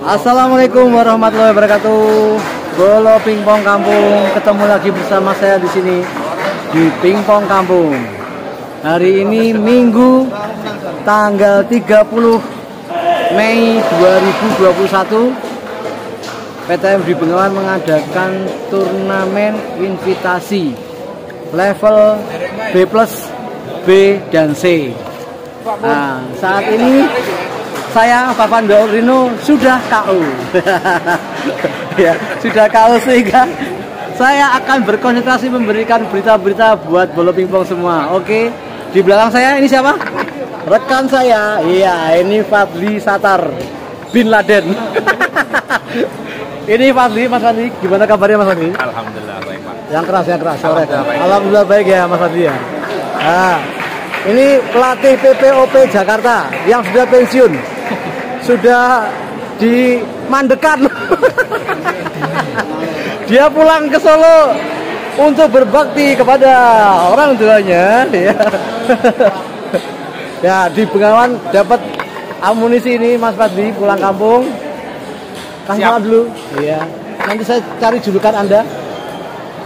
Assalamualaikum warahmatullahi wabarakatuh. Bola Pingpong Kampung, ketemu lagi bersama saya di sini di Pingpong Kampung. Hari ini Minggu tanggal 30 Mei 2021. PTM di Bengawan mengadakan turnamen invitasi level B+, B dan C. Nah, saat ini saya Papando Rino sudah KO. Ya, sudah KO sehingga saya akan berkonsentrasi memberikan berita-berita buat bola pingpong semua. Oke, di belakang saya ini siapa? Rekan saya. Iya, ini Fadli Satar bin Laden. Ini Fadli, Mas Fadli, gimana kabarnya Mas Fadli? Alhamdulillah baik, Pak. Yang keras. Alhamdulillah baik ya Mas Fadli ya. Nah, ini pelatih PPOP Jakarta yang sudah pensiun, sudah dimandekan. Dia pulang ke Solo untuk berbakti kepada orang tuanya. Ya, di Bengawan dapat amunisi ini Mas Fadli pulang kampung. Kasih salam dulu. Iya. Nanti saya cari julukan Anda.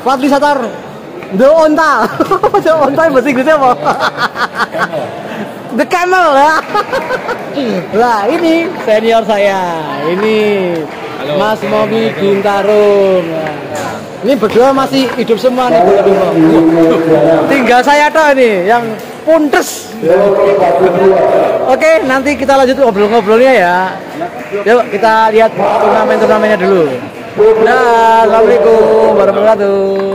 Fadli Satar. The Onta. The Onta bahasa Inggrisnya apa? The Camel ya. Lah ini senior saya. Ini halo, Mas Mobi Gintarung. Ini berdua masih hidup semua nih. Tinggal saya toh ini yang puntes. Oke, nanti kita lanjut ngobrol-ngobrolnya ya. Yuk kita lihat turnamen-turnamennya dulu. Nah, assalamualaikum warahmatullahi wabarakatuh.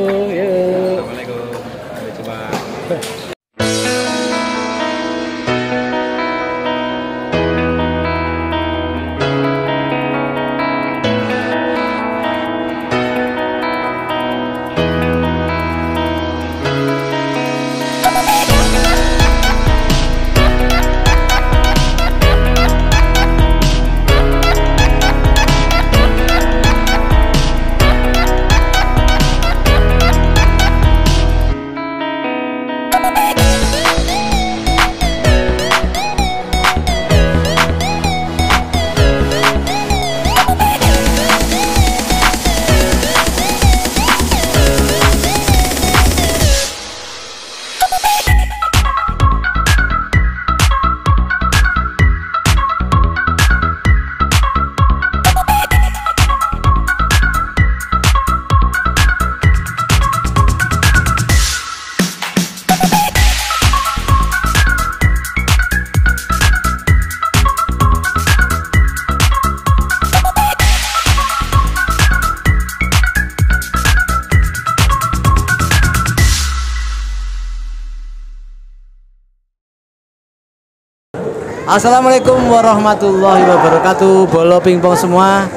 Assalamualaikum warahmatullahi wabarakatuh, bola pingpong semua.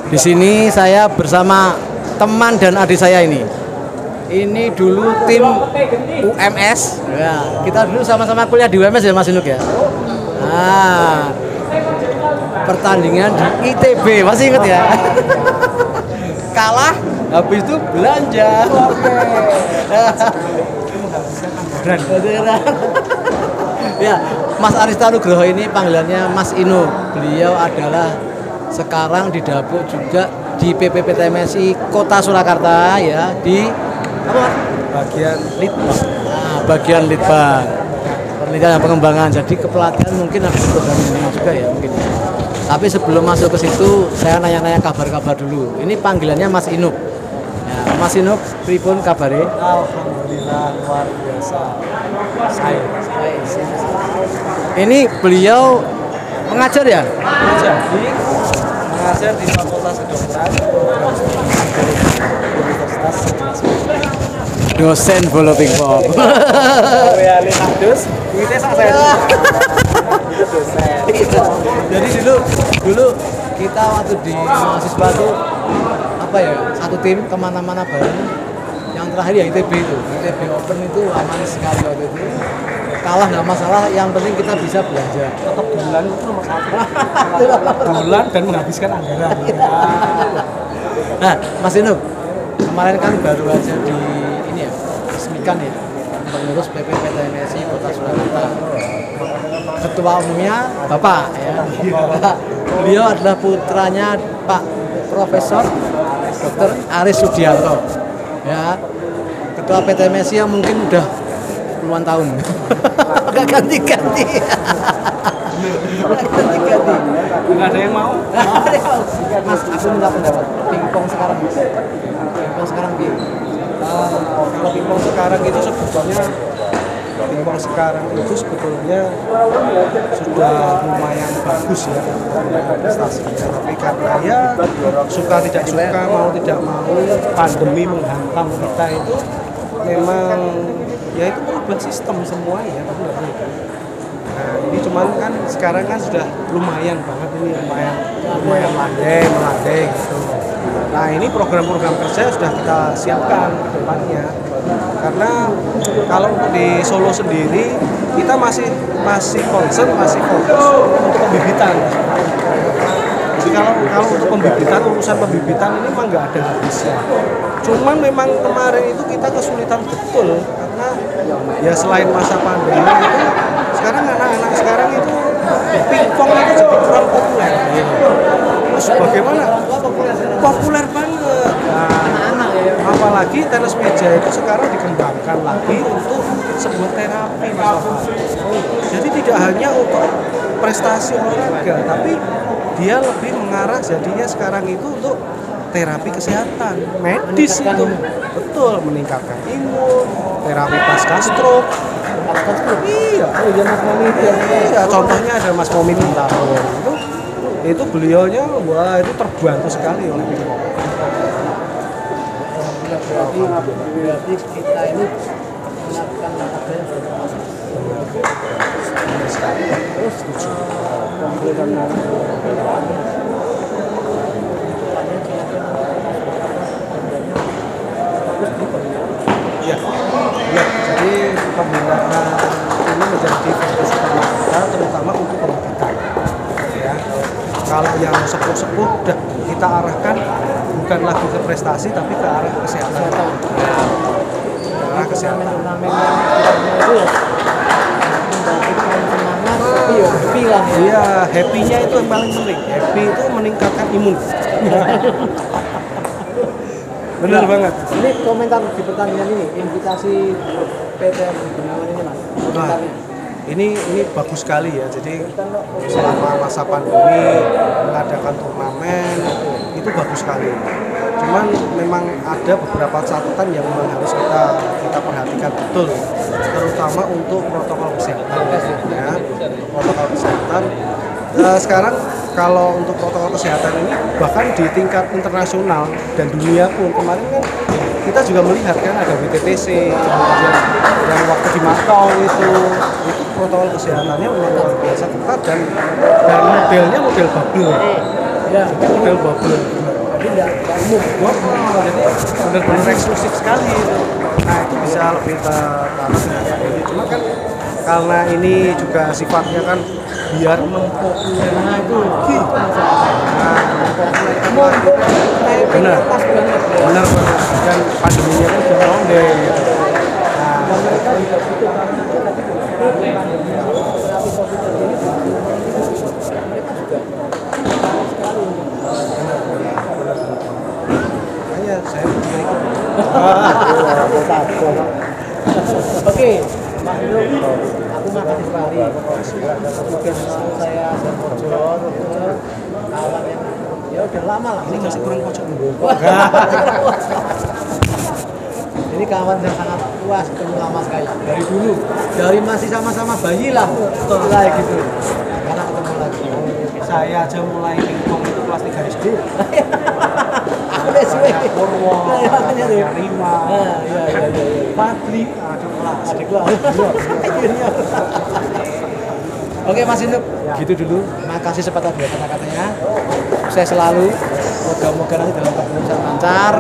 Di sini saya bersama teman dan adik saya ini. Ini dulu tim UMS. Ya, kita dulu sama-sama kuliah di UMS ya Mas Inuk ya. Nah, pertandingan di ITB masih ingat ya? Kalah, habis itu belanja. Ya, Mas Arista Nugroho ini panggilannya Mas Inu. Beliau adalah sekarang didapuk juga di PPPTMSI Kota Surakarta ya, di apa? Bagian Litbang. Nah, bagian Litbang. Penelitian dan pengembangan. Jadi kepelatihan mungkin ada program ini juga ya mungkin. Tapi sebelum masuk ke situ, saya nanya-nanya kabar-kabar dulu. Ini panggilannya Mas Inuk. Ya, Mas Inuk, pripun kabare? Alhamdulillah luar biasa. Saya. Ini beliau mengajar ya? Mengajar di Fakultas Kedokteran Universitas Dosen bola pingpong. Leonardos, duitnya saya. Dosen. Jadi dulu kita waktu di mahasiswa tuh apa ya, satu tim kemana-mana bareng. Yang terakhir ya ITB itu, ITB Open itu aman sekali waktu itu. Kalah nggak masalah, yang penting kita bisa belanja. Tetap bulan itu nomor satu. Bulan dan menghabiskan anggaran. Nah, Mas Inuk, kemarin kan baru aja di ini ya, resmikan ya, pengurus PPPTMSI Kota Surakarta. ketua umumnya Bapak ya. Beliau adalah putranya Pak Profesor Dr. Aris Sudiarto ya, ketua PT MSI yang mungkin udah puluhan tahun nggak ganti-ganti. Nggak ada yang mau. Mas, aku minta pendapat pingpong sekarang. Pingpong sekarang gini. Kalau pingpong sekarang itu sebetulnya sudah lumayan bagus ya prestasinya, tapi karena ya suka tidak suka, mau tidak mau, pandemi menghantam kita itu memang ya itu merubah sistem semuanya. Nah ini cuman kan sekarang kan sudah lumayan banget, ini lumayan melandai gitu. Nah ini program-program kerja sudah kita siapkan ke depannya, karena kalau untuk di Solo sendiri kita masih concern, masih fokus untuk pembibitan. Jadi kalau untuk pembibitan, urusan pembibitan ini memang nggak ada habisnya. Cuman memang kemarin itu kita kesulitan betul, karena ya selain masa pandemi itu sekarang anak-anak sekarang itu pingpong itu jadi kurang populer. Terus bagaimana? Populer banget. Nah, apalagi tenis meja itu sekarang dikembangkan lagi untuk sebuah terapi misalkan. Jadi tidak hanya untuk prestasi olahraga, tapi dia lebih mengarah jadinya sekarang itu untuk terapi kesehatan medis itu. Betul, meningkatkan imun, terapi pasca stroke. Iya, iya, contohnya ada Mas Momi Bintaro itu beliaunya, wah itu terbantu sekali oleh pingpong. Berarti kita ini melakukan terus Iya, jadi pembinaan ini menjadi fokus utama kita, terutama untuk pembibitan. Ya, kalau yang sepuh-sepuh udah kita arahkan bukan lagi ke prestasi, tapi ke arah kesehatan. Ke arah kesehatan. Iya, happy-nya itu yang paling penting. Happy itu meningkatkan imun. Benar banget. Ini komentar di pertandingan ini, invitasi PT Gunawan ini Mas. Komentarnya. Ini bagus sekali ya. Jadi selama masa pandemi mengadakan turnamen itu bagus sekali. Cuman memang ada beberapa catatan yang memang harus kita perhatikan betul, terutama untuk protokol kesehatan. Ya, protokol kesehatan. Sekarang kalau untuk protokol kesehatan ini bahkan di tingkat internasional dan dunia pun, kemarin kan kita juga melihat kan ada WTTC, kemudian yang waktu di Macau itu protokol kesehatannya memang luar biasa ketat, dan modelnya model bubble. Ya, model bubble. Jadi tidak umum. Jadi benar-benar eksklusif sekali itu. Nah itu bisa lebih terarah dengan ini. Cuma kan karena ini juga sifatnya kan biar mempopulerkan itu. Benar dan pandeminya kan sudah longgar gitu. Makanya saya punya ikut. Oke, Mas Indo, aku makasih sekali. Juga saya Pojok, kawan yang ya udah lama lah. Ini masih kurang pojok. Ini kawan yang sangat puas, ketemu lama sekali dari dulu, dari masih sama-sama bayi lah, mulai gitu. Karena ketemu lagi. Saya aja mulai pingpong itu kelas 3 SD. Aku SD. Purwo, Rima, Fadli, adik gua. Oke Mas Induk, gitu dulu. Makasih sepatah buat kata-katanya. Saya selalu moga-moga nanti dalam keputusan lancar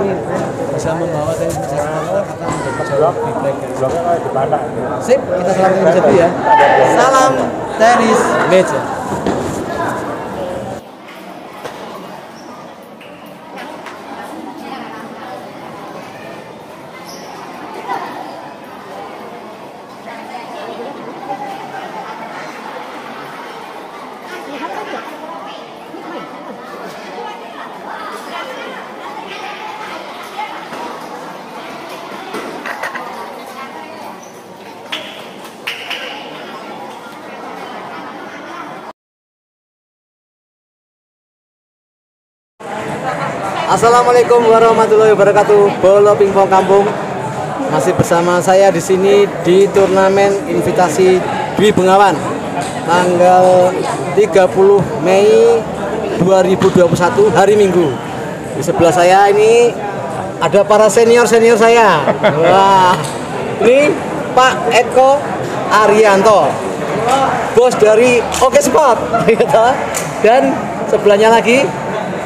bisa membawa dari kata-kata menjadi big break. Sip, kita selamat meja ya. Salam tenis meja. Assalamualaikum warahmatullahi wabarakatuh. Bola Pingpong Kampung masih bersama saya di sini di turnamen invitasi Dwi Bengawan tanggal 30 Mei 2021 hari Minggu. Di sebelah saya ini ada para senior saya. Wah, ini Pak Eko Arianto, bos dari Oke Sport, dan sebelahnya lagi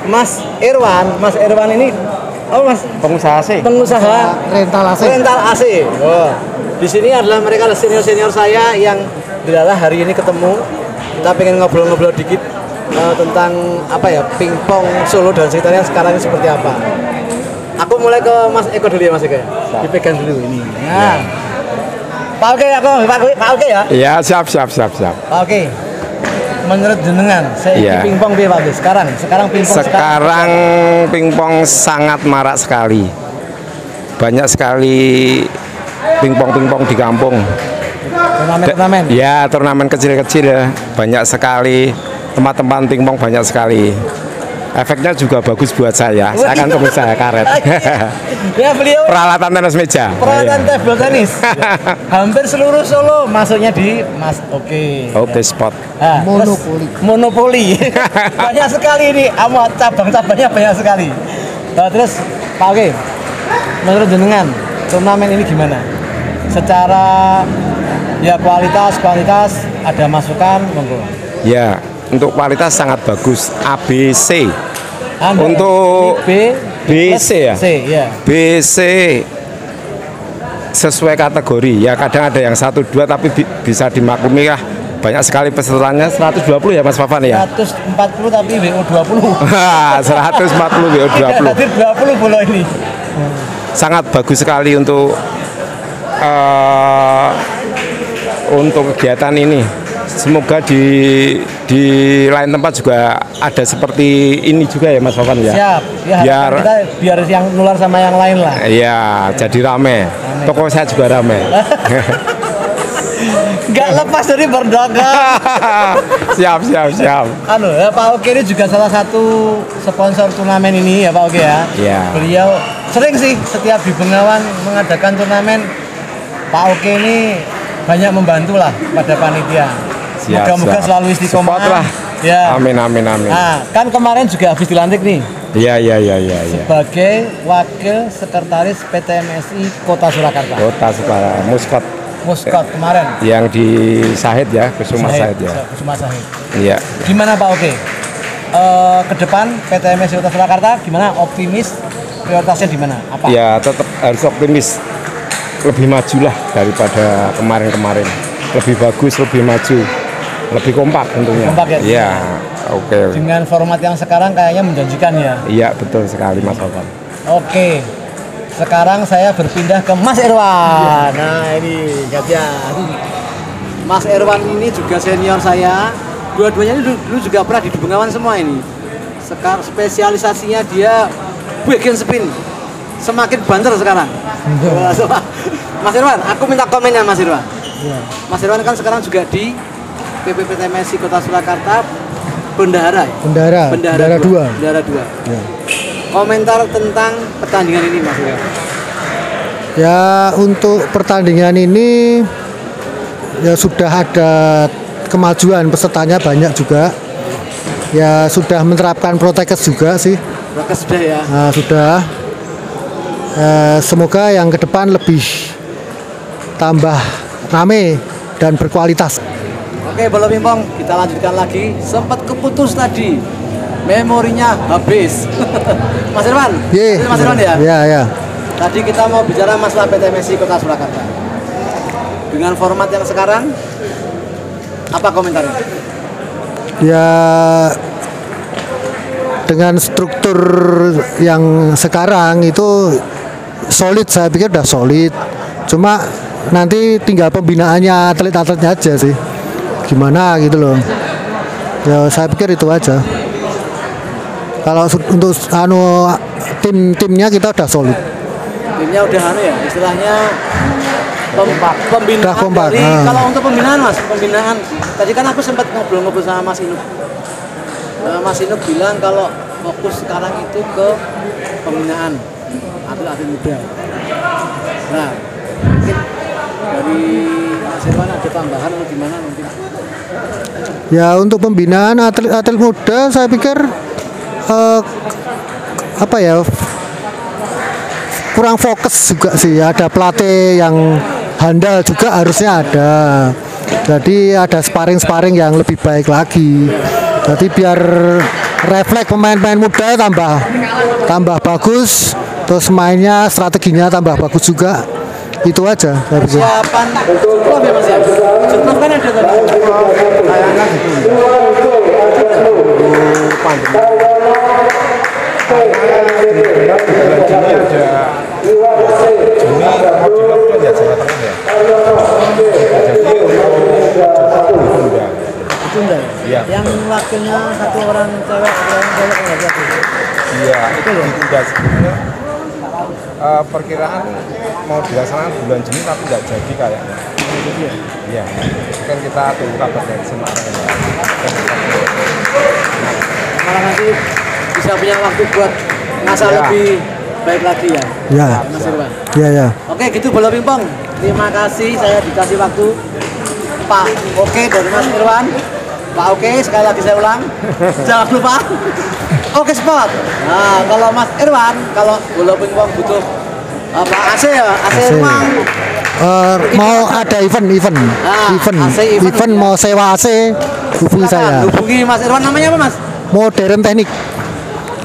Mas Irwan. Mas Irwan ini, Mas, pengusaha AC. Pengusaha Rental AC. Rental AC. Oh, di sini adalah mereka senior saya yang adalah hari ini ketemu. Kita pengen ngobrol-ngobrol dikit tentang apa ya, pingpong Solo dan sekitarnya sekarang ini seperti apa. Aku mulai ke Mas Eko dulu ya, Mas Eko. Dipegang dulu ini. Ya. Pak Oke, Pak Oke ya? Iya, siap. Pak Oke. Menurut jenengan, Iya. pingpong piye Pak Oke? Sekarang pingpong Sekarang pingpong sangat marak sekali. Banyak sekali pingpong di kampung. Turnamen. Ya, turnamen kecil-kecil ya. Banyak sekali tempat-tempat pingpong, banyak sekali. Efeknya juga bagus buat saya. Saya kan pengusaha karet. Ya, beliau Peralatan tenis meja. peralatan table tenis. Hampir seluruh Solo masuknya di Mas Oke. Oke Sport. Nah, monopoli. Banyak sekali ini, cabang-cabangnya banyak sekali. Nah, terus Pak Oke, menurut jenengan turnamen ini gimana? Secara ya kualitas ada masukan, monggo. Ya, untuk kualitas sangat bagus. ABC. Anda Untuk BC ya. C, ya. BC sesuai kategori. Ya kadang ada yang 1, 2 tapi bisa dimaklumi lah. Banyak sekali pesertanya, 120 ya Mas Fafan ya. 140 tapi WO 20. 140 WO 20. Hadir 20 bola ini. Sangat bagus sekali untuk kegiatan ini. Semoga di lain tempat juga ada seperti ini juga ya Mas Fafan ya. Siap. Ya, biar yang nular sama yang lain lah. Iya, jadi rame. Toko saya juga rame. Nggak lepas dari berdagang. Siap. Ya, Pak Oke ini juga salah satu sponsor turnamen ini ya Pak Oke ya. Iya. Beliau sering sih setiap di Bengawan mengadakan turnamen. Pak Oke ini banyak membantu lah pada panitia. Moga-moga selalu istiqomah. Support lah. Ya. Amin. Nah, kan kemarin juga habis dilantik nih. Iya. Sebagai Wakil Sekretaris PTMSI Kota Surakarta. Kota Surakarta, Muskot kemarin. Yang di Sahid ya, Kusuma Sahid ya. Kusuma Sahid. Iya. Gimana Pak Oke? Ke depan PTMSI Kota Surakarta gimana? Optimis? Prioritasnya di mana? Apa? Ya, tetap harus optimis. Lebih maju lah daripada kemarin-kemarin. Lebih bagus, lebih maju. Lebih kompak tentunya. Kompak ya? Iya. Oke. Dengan format yang sekarang kayaknya menjanjikan ya? Iya, betul sekali Mas Fafan. Oke. Sekarang saya berpindah ke Mas Irwan. Nah, ini gantian. Mas Irwan ini juga senior saya. Dua-duanya ini dulu juga pernah di Bengawan semua ini. Sekarang spesialisasinya dia bagian spin. Semakin banter sekarang. Mas Irwan, aku minta komennya Mas Irwan. Mas Irwan kan sekarang juga di PPPTMSI Kota Surakarta Bendahara ya? Bendahara 2. Bendahara 2. Ya. Komentar tentang pertandingan ini Mas Irwan. Ya, untuk pertandingan ini ya sudah ada kemajuan, pesertanya banyak juga. Ya sudah menerapkan protokes juga sih. Protokes sudah ya. Nah, sudah. Semoga yang ke depan lebih tambah rame dan berkualitas. Oke, bola pingpong kita lanjutkan lagi. Sempat keputus tadi, memorinya habis. Mas Irwan, Mas Irwan ya? Iya. Tadi kita mau bicara masalah PTMSI Kota Surakarta. Dengan format yang sekarang, apa komentarnya? Ya, dengan struktur yang sekarang itu solid, saya pikir udah solid. Cuma nanti tinggal pembinaannya atlet-atletnya aja sih. Gimana gitu loh. Ya saya pikir itu aja. Kalau untuk timnya kita udah solid. Timnya udah ya, istilahnya pembinaan. Kompak. Kalau untuk pembinaan Mas, tadi kan aku sempat ngobrol-ngobrol sama Mas Inuk. Mas Inuk bilang kalau fokus sekarang itu ke pembinaan atlet-atlet muda. Nah, mungkin dari Mas Irwan ada tambahan atau gimana mungkin? Ya untuk pembinaan atlet-atlet muda saya pikir apa ya, kurang fokus juga sih. Ada pelatih yang handal juga harusnya ada. Jadi ada sparring yang lebih baik lagi. Jadi biar refleks pemain-pemain muda tambah bagus, terus mainnya strateginya tambah bagus juga. Itu aja saya pikir. Persiapan Jutlof ya Mas ya? Jutlof kan ada tadi. Kayaknya gitu. Ditunda ya? Yang wakilnya satu orang cewek, yang cewek nggak jadi. Iya, itu ditunda sebetulnya. Perkiraan mau dilaksanakan bulan Juni tapi nggak jadi kayaknya. Iya, kan kita tunggu kabar dari Semarang. Malah nanti bisa punya waktu buat ngasah lebih baik lagi ya. Ya. Mas Irwan. Ya. Oke, gitu bola pingpong. Terima kasih, saya dikasih waktu Pak Oke dari Mas Irwan. Pak Oke, sekali lagi saya ulang. Jangan lupa Oke Sport. Nah, kalau Mas Irwan, kalau bola pingpong butuh apa AC ya? AC rumah. Mau ada event mau sewa AC, hubungi saya. Hubungi Mas Irwan, namanya apa Mas? Modern Teknik.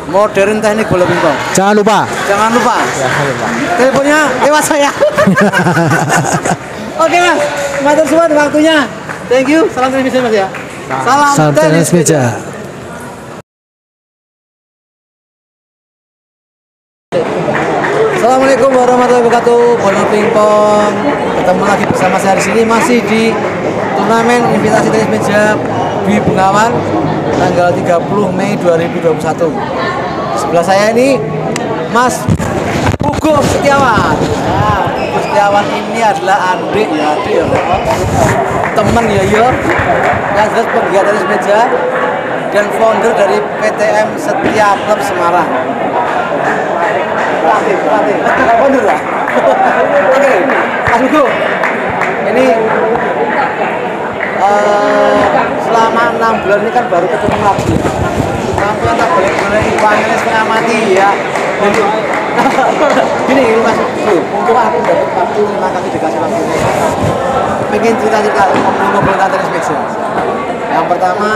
Modern Teknik bola pingpong. Jangan lupa. Teleponnya lewat saya. Oke Mas, matur suwun waktunya. Thank you. Salam tenis meja Mas ya. Salam tenis meja. Assalamualaikum warahmatullahi wabarakatuh. Bola pingpong. Ketemu lagi bersama saya di sini masih di turnamen invitasi tenis meja di Bengawan tanggal 30 Mei 2021. Sebelah saya ini Mas Hugo Setiawan. Nah, Hugo Setiawan ini adalah adik ya, teman ya, yang jelas penggiat tenis meja dan founder dari PTM Setia Klub Semarang. Pelatih, founder lah. Oke, Mas Hugo, ini selama 6 bulan ini kan baru ketemu lagi. Sampai tak boleh panggilnya setengah mati ya. Gini Mas Hugo, mumpung aku dapat waktu, terima kasih dikasih waktu ini. Pengen cerita-cerita ngobrol tentang tenis meja. Yang pertama,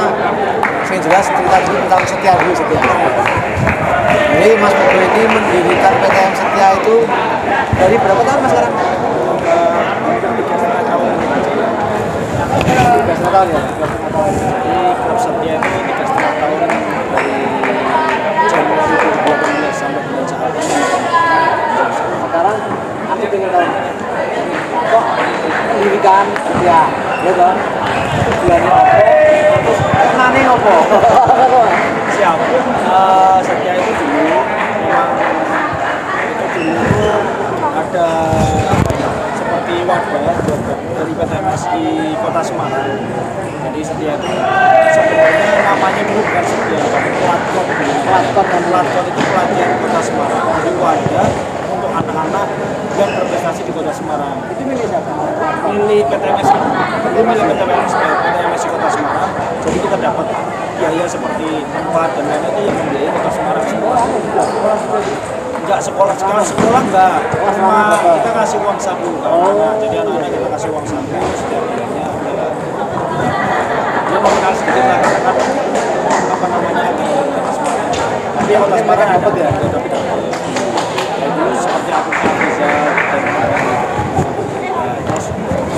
yang jelas cerita tentang Setia dulu, Setia. Jadi Mas Hugo ini mendirikan PTM Setia itu dari berapa tahun Mas sekarang? 3,5 tahun ya? 3,5 tahun. Jadi Klub Setia itu 3,5 tahun dari Januari 2018 sampai bulan saat ini. Sekarang aku pengen tahu kok pendidikan ya kan tujuannya apa, terus kenane apa? Siap. Setia itu dulu memang ada seperti wadah dari PTMS di Kota Semarang. Jadi Setia itu sebenarnya namanya bukan Setia, tapi Platform itu pelatihan Kota Semarang. Jadi wadah untuk anak-anak yang berprestasi di Kota Semarang. Itu milik siapa? Milik PTMS, itu milik PTMS di Kota Semarang. Jadi kita dapat biaya seperti tempat dan lain itu yang membiayai Kota Semarang semua. Enggak sekolah enggak, cuma kita kasih uang saku ke anak-anak. Jadi anak-anak kita kasih uang saku setiap bulannya adalah dia mengenal sedikit lah katakan apa namanya Kota Semarang. Tapi Kota Semarang dapat ya, tapi dulu seperti aku bisa dan terus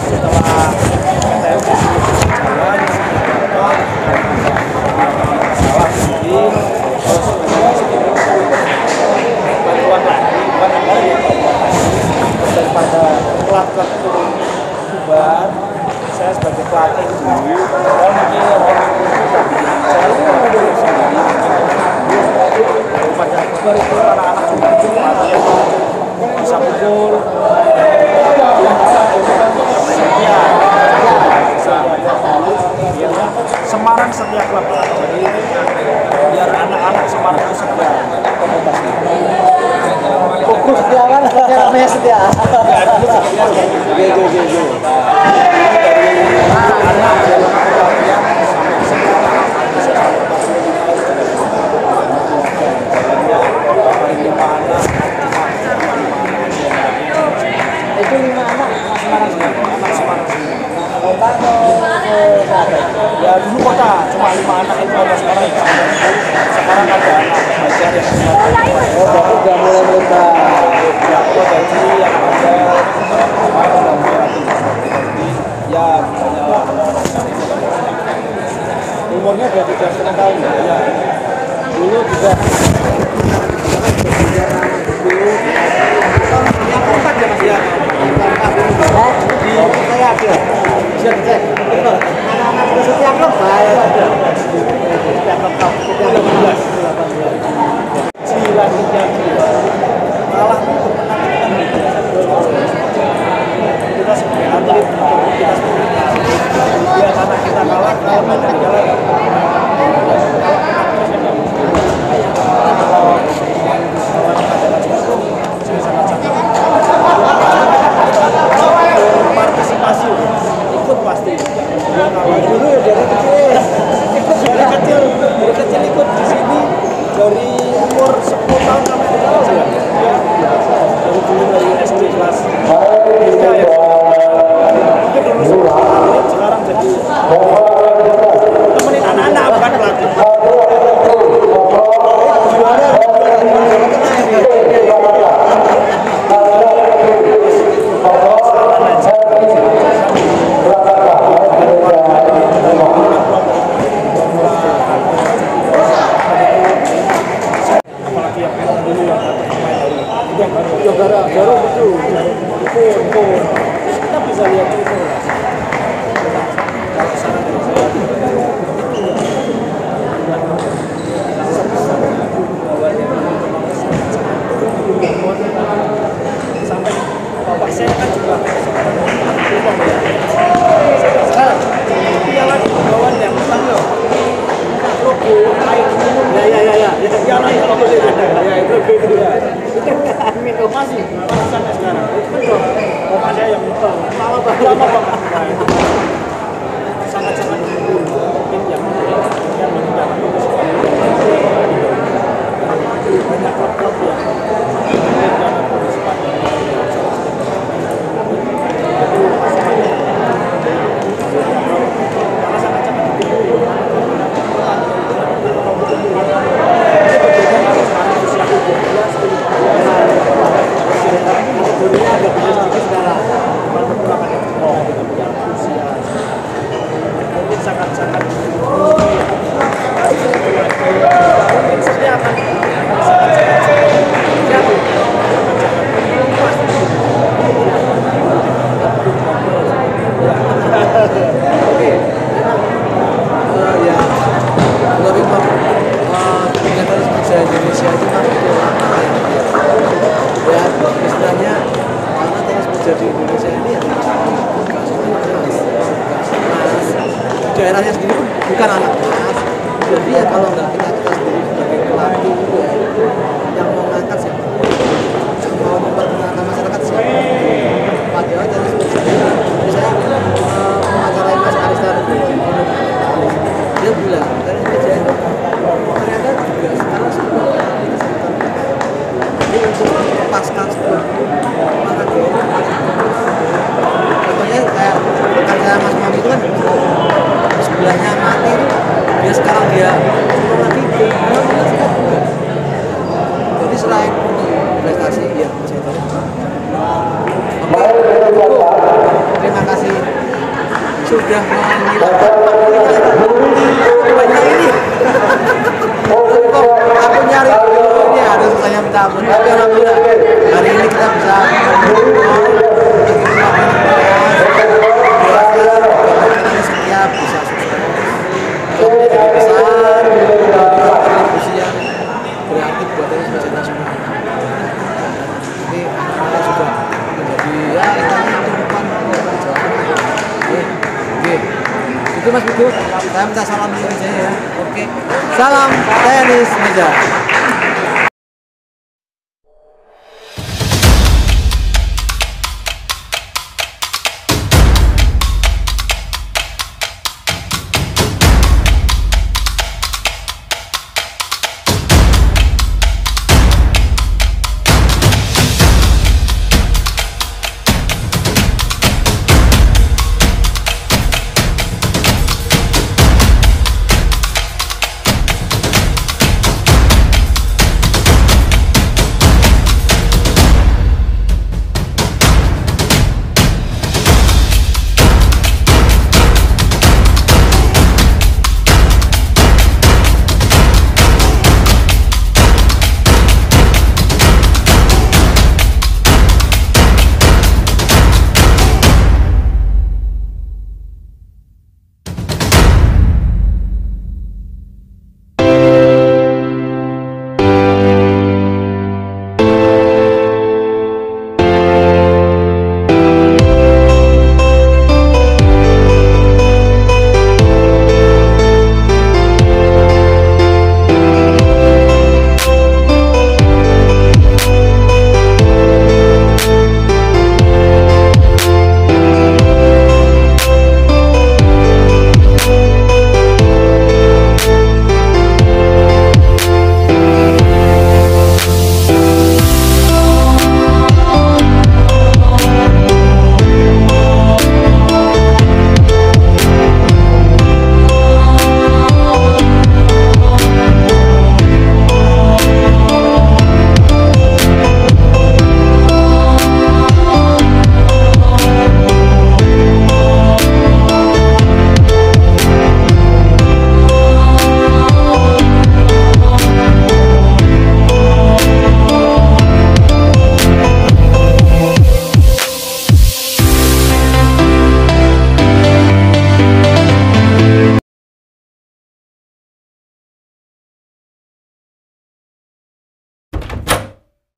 setelah PTM jalan masalah sendiri terus bantuan lagi bukan yang lain daripada klub turun bubar saya sebagai pelatih dulu mungkin saya daripada bubar itu anak-anak juga latihan bisa pukul Semarang Setia Klub. Jadi biar anak-anak Semarang itu Ya dulu kota cuma 5 anak itu ada, sekarang itu ada 10. Sekarang ada anak belajar yang Oh, berarti udah mulai merubah. ya kalau gaji yang ada sekarang udah mulai ya umurnya udah 3,5 tahun ya. Dulu juga yang keempat ya mas ya. Di saya ada. Bisa dicek. Anak-anak sudah setiap klub bayar ada. Setiap klub 18. Selanjutnya malah kita sebagai atlet, kita sebagai ya karena kita kalah kalau banyak jalan partisipasi ikut pasti dulu dari kecil ikut di sini dari umur 10 tahun sampai sekarang dari dulu dari SD kelas 3 ya mungkin dulu sekarang jadi temenin anak-anak bukan pelatih. Jarum itu, kita bisa lihat itu. Kalau saran dari saya itu sampai bapak saya kan juga piala bawaan yang besar loh, logo air minum ya piala yang logo ya itu gitu ya. Itu masih sampai sekarang. Itu bapak saya yang lama banget. Sangat-sangat mungkin yang meninggalkan banyak klub-klub yang sangat-sangat Indonesia itu kan ya istilahnya karena terus menjadi Indonesia ini ya daerahnya sendiri bukan anak emas, jadi ya kalau nggak kita sendiri sebagai pelatih ya yang mau ngangkat siapa, yang mau memperkenalkan masyarakat siapa, padahal dari saya mengacarai Mas Aristar dia bilang dari media itu ternyata juga sekarang semua ini untuk melepaskan sebuah maka dia contohnya kayak karya Mas Mami itu kan sebelahnya mati dia sekarang dia turun lagi ke juga. Jadi selain untuk prestasi ya saya tahu. Oke, terima kasih sudah menghilangkan banyak ini. Aku nyari ini ada susahnya minta ampun. Tapi alhamdulillah hari ini kita bisa setiap bisa jadi besar kontribusi yang berarti buat ini sebagai nasional. Jadi anak-anak juga menjadi ya kehidupan Oke. Itu Mas Budu, saya minta salam dulu aja ya. Oke. Salam tenis meja.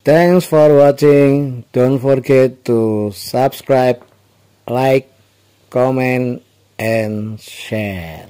Thanks for watching. Don't forget to subscribe, like, comment, and share.